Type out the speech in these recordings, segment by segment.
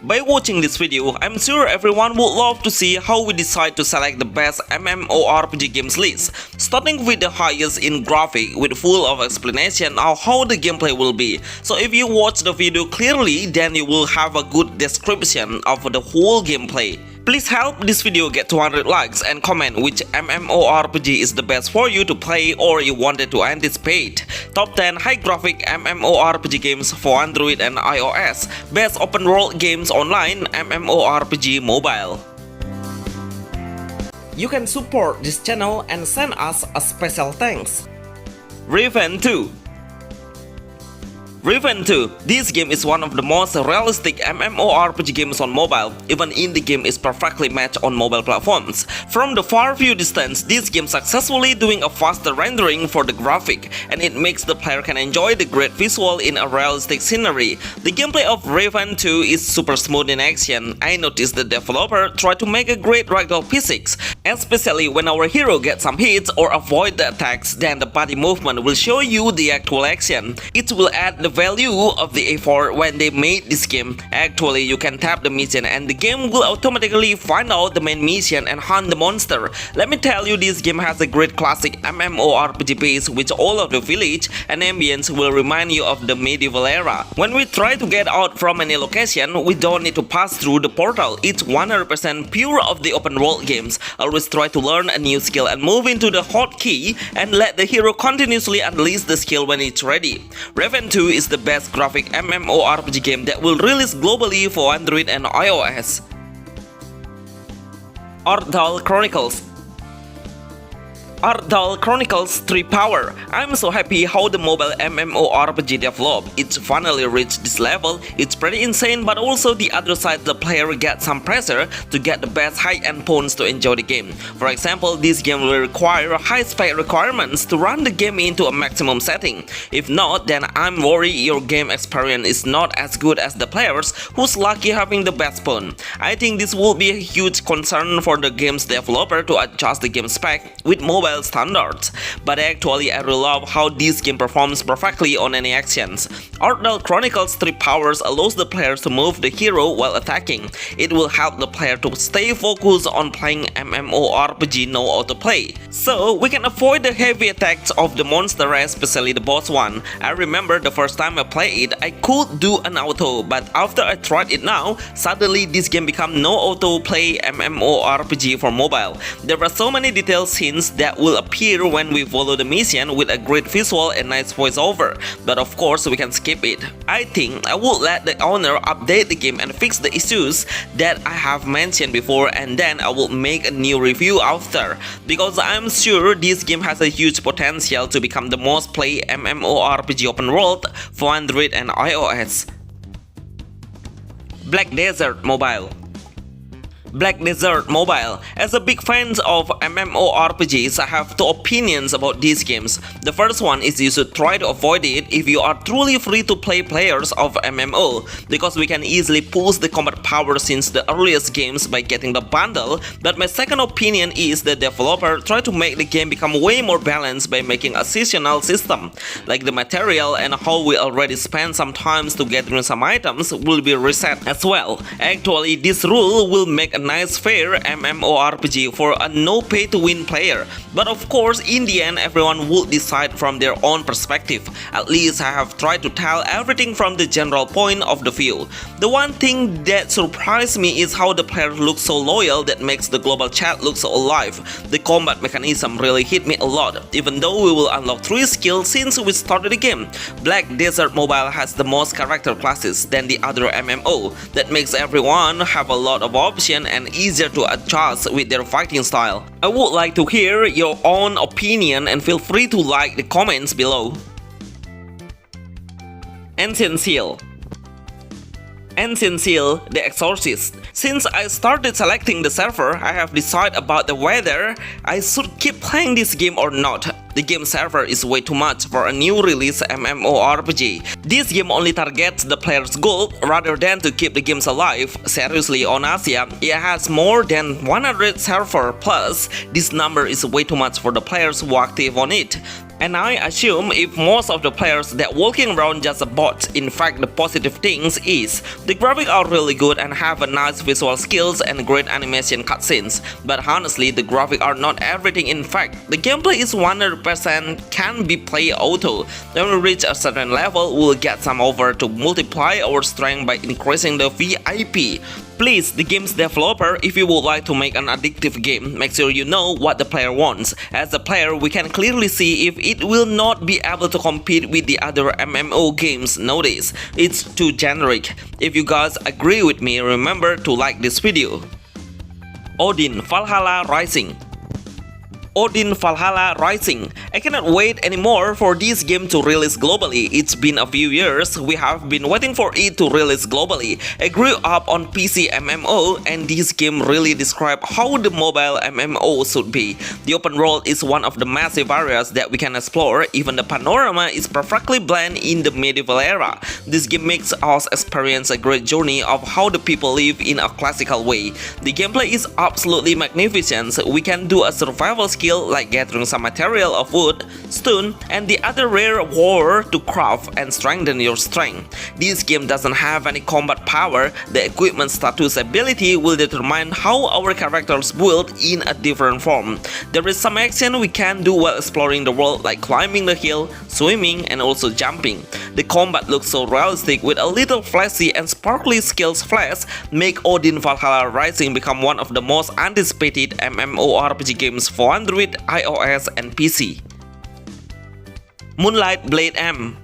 By watching this video, I'm sure everyone would love to see how we decide to select the best MMORPG games list, starting with the highest in graphic with full of explanation of how the gameplay will be. So if you watch the video clearly, then you will have a good description of the whole gameplay. Please help this video get 200 likes and comment which MMORPG is the best for you to play or you wanted to anticipate. Top 10 high graphic MMORPG games for Android and iOS. Best open world games online MMORPG Mobile. You can support this channel and send us a special thanks. Riven 2. Riven 2. This game is one of the most realistic MMORPG games on mobile. Even indie game is perfectly matched on mobile platforms. From the far view distance, this game successfully doing a faster rendering for the graphic, and it makes the player can enjoy the great visual in a realistic scenery. The gameplay of Riven 2 is super smooth in action. I noticed the developer tried to make a great ragdoll physics, especially when our hero gets some hits or avoid the attacks, then the body movement will show you the actual action. It will add the value of the effort when they made this game. Actually, you can tap the mission and the game will automatically find out the main mission and hunt the monster. Let me tell you, this game has a great classic MMORPG base with all of the village and ambience will remind you of the medieval era. When we try to get out from any location, we don't need to pass through the portal. It's 100% pure of the open world games. Always try to learn a new skill and move into the hotkey and let the hero continuously unleash the skill when it's ready. Riven 2 is the best graphic MMORPG game that will release globally for Android and iOS. Aral Chronicles. Aral Chronicles 3 Power. I'm so happy how the mobile MMORPG developed. It's finally reached this level. It's pretty insane, but also the other side, the player gets some pressure to get the best high-end phones to enjoy the game. For example, this game will require high spec requirements to run the game into a maximum setting. If not, then I'm worried your game experience is not as good as the players who's lucky having the best phone. I think this will be a huge concern for the game's developer to adjust the game spec with mobile standards, but actually I really love how this game performs perfectly on any actions. Aral Chronicles 3 Powers allows the players to move the hero while attacking. It will help the player to stay focused on playing MMORPG no autoplay, so we can avoid the heavy attacks of the monster, especially the boss one. I remember the first time I played it, I could do an auto, but after I tried it now, suddenly this game become no autoplay MMORPG for mobile. There are so many detailed scenes that will appear when we follow the mission with a great visual and nice voiceover, but of course we can skip it. I think I would let the owner update the game and fix the issues that I have mentioned before, and then I will make a new review after, because I'm sure this game has a huge potential to become the most played MMORPG open world for Android and iOS. Black Desert Mobile. Black Desert Mobile. As a big fan of MMORPGs, I have two opinions about these games. The first one is you should try to avoid it if you are truly free to play players of MMO, because we can easily push the combat power since the earliest games by getting the bundle. But my second opinion is the developer try to make the game become way more balanced by making a seasonal system, like the material and how we already spend some times to gathering some items will be reset as well. Actually, this rule will make a nice fair MMORPG for a no pay to win player, but of course in the end everyone would decide from their own perspective. At least I have tried to tell everything from the general point of the view. The one thing that surprised me is how the player looks so loyal that makes the global chat look so alive. The combat mechanism really hit me a lot, even though we will unlock 3 skills since we started the game. Black Desert Mobile has the most character classes than the other MMO. That makes everyone have a lot of options and easier to adjust with their fighting style. I would like to hear your own opinion and feel free to like the comments below. Ancient Seal. Ancient Seal, The Exorcist. Since I started selecting the server, I have decided about whether I should keep playing this game or not. The game server is way too much for a new release MMORPG. This game only targets the player's goal rather than to keep the games alive. Seriously, on Asia, it has more than 100 server plus. This number is way too much for the players who are active on it. And I assume if most of the players that walking around just a bot, in fact the positive things is the graphics are really good and have a nice visual skills and great animation cutscenes. But honestly, the graphics are not everything. In fact, the gameplay is 100% can be play auto. When we reach a certain level, we'll get some over to multiply our strength by increasing the VIP. Please, the game's developer, if you would like to make an addictive game, make sure you know what the player wants. As a player, we can clearly see if it will not be able to compete with the other MMO games nowadays. It's too generic. If you guys agree with me, remember to like this video. Odin Valhalla Rising. Odin Valhalla Rising. I cannot wait anymore for this game to release globally. It's been a few years, we have been waiting for it to release globally. I grew up on PC MMO and this game really describes how the mobile MMO should be. The open world is one of the massive areas that we can explore, even the panorama is perfectly blended in the medieval era. This game makes us experience a great journey of how the people live in a classical way. The gameplay is absolutely magnificent. We can do a survival skill like gathering some material of wood, stone, and the other rare ore to craft and strengthen your strength. This game doesn't have any combat power. The equipment status ability will determine how our characters build in a different form. There is some action we can do while exploring the world like climbing the hill, swimming, and also jumping. The combat looks so realistic with a little flashy and sparkly skills flash make Odin Valhalla Rising become one of the most anticipated MMORPG games for Android, iOS, and PC. Moonlight Blade M.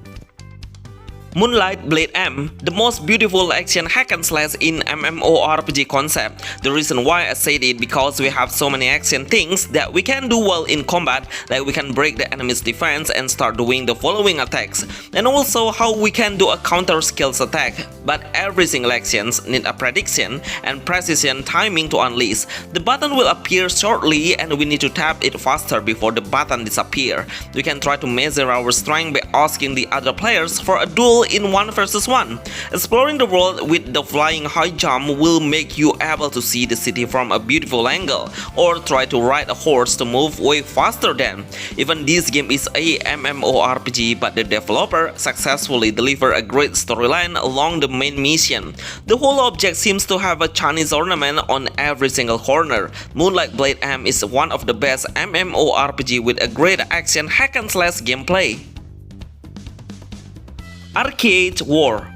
Moonlight Blade M, the most beautiful action hack and slash in MMORPG concept. The reason why I said it because we have so many action things that we can do well in combat, like we can break the enemy's defense and start doing the following attacks, and also how we can do a counter skills attack. But every single actions need a prediction and precision timing to unleash. The button will appear shortly and we need to tap it faster before the button disappears. We can try to measure our strength by asking the other players for a duel in 1 versus 1. Exploring the world with the flying high jump will make you able to see the city from a beautiful angle, or try to ride a horse to move way faster than. Even this game is a MMORPG, but the developer successfully delivered a great storyline along the main mission. The whole object seems to have a Chinese ornament on every single corner. Moonlight Blade M is one of the best MMORPG with a great action hack and slash gameplay. Ark War.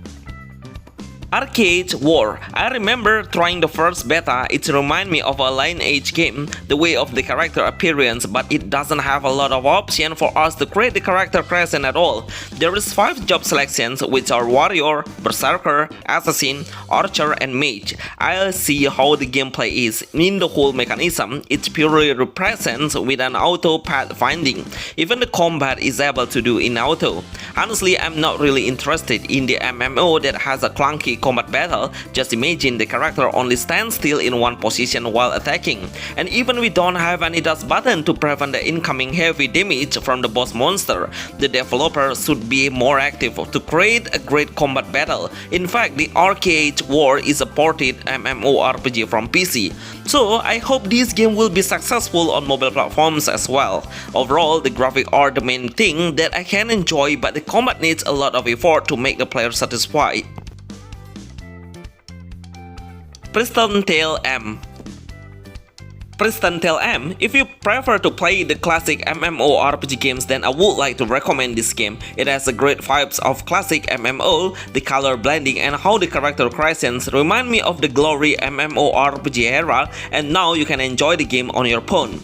Ark War. I remember trying the first beta. It reminds me of a Lineage game, the way of the character appearance, but it doesn't have a lot of option for us to create the character present at all. There is 5 job selections, which are warrior, berserker, assassin, archer, and mage. I'll see how the gameplay is. In the whole mechanism, it purely represents with an auto path finding. Even the combat is able to do in auto. Honestly, I'm not really interested in the MMO that has a clunky combat battle. Just imagine the character only stands still in one position while attacking, and even we don't have any dodge button to prevent the incoming heavy damage from the boss monster. The developer should be more active to create a great combat battle. In fact, the Ark War is a ported MMORPG from PC, so I hope this game will be successful on mobile platforms as well. Overall, the graphics are the main thing that I can enjoy, but the combat needs a lot of effort to make the player satisfied. Priston Tale M. Priston Tale M. If you prefer to play the classic MMORPG games, then I would like to recommend this game. It has a great vibes of classic MMO, the color blending and how the character creations remind me of the glory MMORPG era, and now you can enjoy the game on your phone.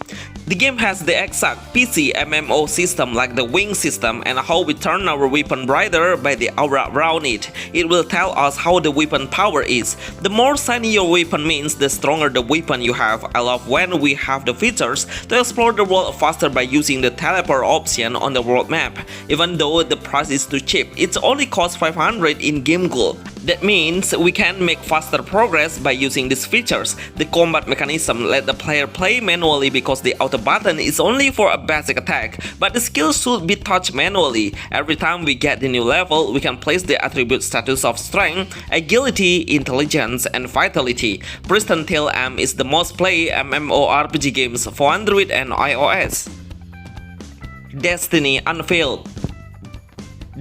The game has the exact PC MMO system like the wing system and how we turn our weapon brighter by the aura around it. It will tell us how the weapon power is. The more shiny your weapon means, the stronger the weapon you have. I love when we have the features to explore the world faster by using the teleport option on the world map. Even though the price is too cheap, it only costs 500 in game gold. That means we can make faster progress by using these features. The combat mechanism let the player play manually because the auto button is only for a basic attack, but the skill should be touched manually. Every time we get the new level, we can place the attribute status of strength, agility, intelligence, and vitality. Priston Tale M is the most played MMORPG games for Android and iOS. Destiny Unfailed.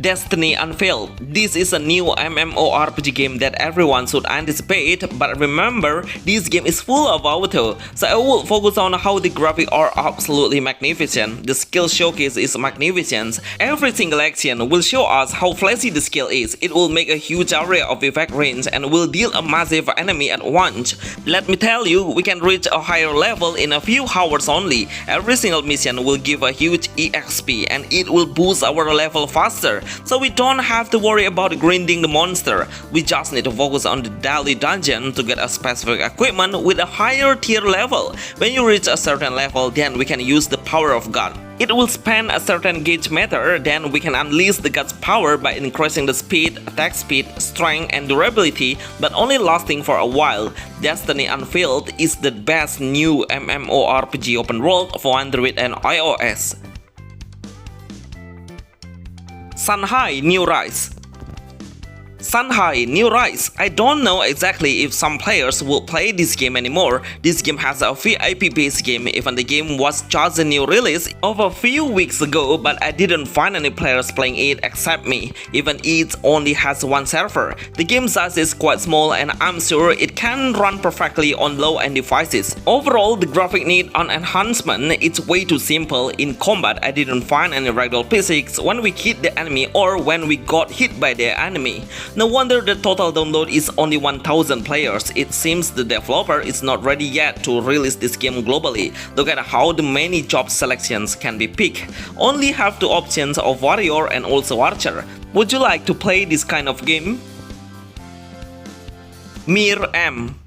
Destiny Unfailed. This is a new MMORPG game that everyone should anticipate, but remember, this game is full of auto, so I will focus on how the graphics are absolutely magnificent, the skill showcase is magnificent, every single action will show us how flashy the skill is, it will make a huge area of effect range and will deal a massive enemy at once. Let me tell you, we can reach a higher level in a few hours only, every single mission will give a huge EXP and it will boost our level faster. So we don't have to worry about grinding the monster, we just need to focus on the daily dungeon to get a specific equipment with a higher tier level. When you reach a certain level, then we can use the power of God. It will spend a certain gauge meter, then we can unleash the God's power by increasing the speed, attack speed, strength and durability, but only lasting for a while. Destiny Unfailed is the best new MMORPG open world for Android and iOS. Sunai New Rise. Sunai New Rise. I don't know exactly if some players will play this game anymore. This game has a VIP based game, even the game was just a new release of a few weeks ago, but I didn't find any players playing it except me. Even it only has one server. The game size is quite small and I'm sure it can run perfectly on low-end devices. Overall, the graphic need an enhancement. It's way too simple. In combat, I didn't find any regular physics when we hit the enemy or when we got hit by the enemy. No wonder the total download is only 1000 players. It seems the developer is not ready yet to release this game globally. Look at how the many job selections can be picked. Only have two options of warrior and also archer. Would you like to play this kind of game? Mir M.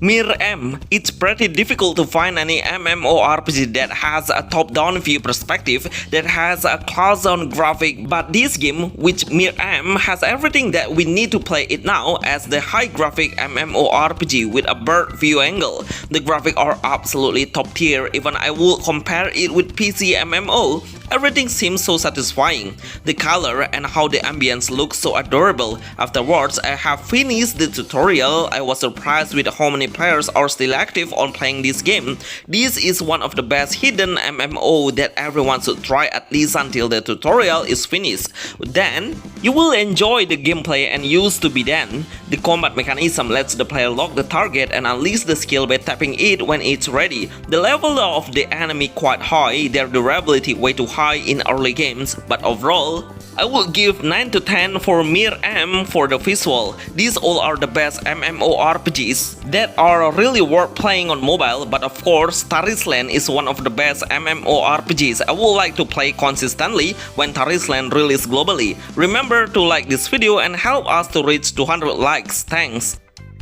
Mir M. It's pretty difficult to find any MMORPG that has a top-down view perspective, that has a class-on graphic, but this game, which Mir M, has everything that we need to play it now as the high graphic MMORPG with a bird view angle. The graphics are absolutely top tier, even I would compare it with PC MMO. Everything seems so satisfying. The color and how the ambience looks so adorable. Afterwards, I have finished the tutorial. I was surprised with how many players are still active on playing this game. This is one of the best hidden MMO that everyone should try at least until the tutorial is finished. Then, you will enjoy the gameplay and used to be done. The combat mechanism lets the player lock the target and unleash the skill by tapping it when it's ready. The level of the enemy quite high, their durability way too high in early games, but overall, I would give 9 to 10 for Mir M for the visual. These all are the best MMORPGs that are really worth playing on mobile, but of course, Tarisland is one of the best MMORPGs I would like to play consistently when Tarisland releases globally. Remember to like this video and help us to reach 200 likes. Thanks.